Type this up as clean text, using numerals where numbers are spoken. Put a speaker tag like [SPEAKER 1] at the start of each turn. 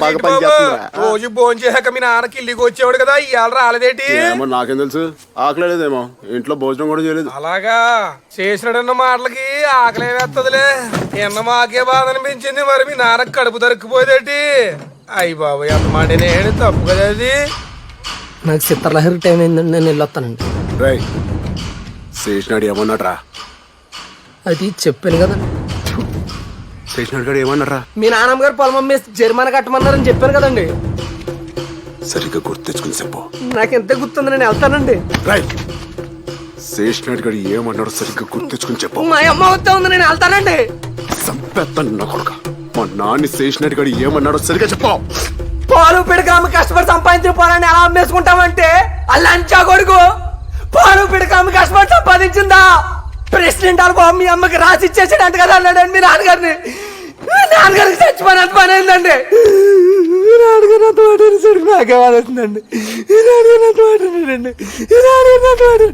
[SPEAKER 1] బాగా పనిచేస్తుందిరా.
[SPEAKER 2] రోజు భోజనం చేశాక మీ నాన్నకి ఇల్లుకి వచ్చేవాడు కదా ఇవాళ రాలేదేటి?
[SPEAKER 1] ఏమో నాకేం తెలుసు, ఆకలేదేమో, ఇంట్లో భోజనం కూడా చేయలేదు.
[SPEAKER 2] అలాగా చేసినడన్న మాటలకి ఆకలే వేస్తదిలే. ఎన్న మాకే బాధ అనిపించింది, మరి మీ నాన్నకి కడుపు దొరికిపోయేదేటి? అయ్యి బాబు ఎంత మాట నేను తప్పు కదా అది.
[SPEAKER 3] నాకు చిత్రలహరి టైం అయిందండి, నేను వెళ్ళొస్తానండి.
[SPEAKER 1] రై శేషనాడు ఏమన్నాడ్రా?
[SPEAKER 3] అది చెప్పాను కదండి.
[SPEAKER 1] శేషనాడు గారు ఏమన్నారా?
[SPEAKER 3] మీ నాన్నమ్మ గారు పొలం అమ్మేసి జరిమానా కట్టమన్నారని చెప్పాను కదండి.
[SPEAKER 1] సరిగ్గా గుర్తు తెచ్చుకుని చెప్పు.
[SPEAKER 3] నాకు ఎంత గుర్తుంది, నేను వెళ్తానండి.
[SPEAKER 1] రైట్, శేషనాడు గారు ఏమన్నాడో సరిగ్గా గుర్తు తెచ్చుకుని చెప్పు.
[SPEAKER 3] మా అమ్మ వస్తా ఉంది, నేను వెళ్తానండి.
[SPEAKER 1] సంపెత్తాను నా కొడుక. మా నాన్న శేషనాడు గారు ఏమన్నాడో సరిగ్గా చెప్పు.
[SPEAKER 3] పాలు పిడకామ కష్టపడి సంపాదించిన పొలాన్ని ఎలా అమ్మేసుకుంటామంటే అల్లంచా కొడుకు పాలు పిడకామ కష్టపడి సంపాదించిందా? ప్రెసిడెంట్ వాళ్ళ బాబు మీ అమ్మకి రాసి ఇచ్చేసాడంట కదా అన్నాడండి మీ నాన్నగారిని. నాన్నగారికి చచ్చిపోయినంత పని అయిందండి. నాన్నగారు అంత మాట్లాడేసరికి నాకే వాడుతుందండి. నాన్నగారు అంత మాట్లాడాడండి. నాన్నగారు అంత మాట్లాడు.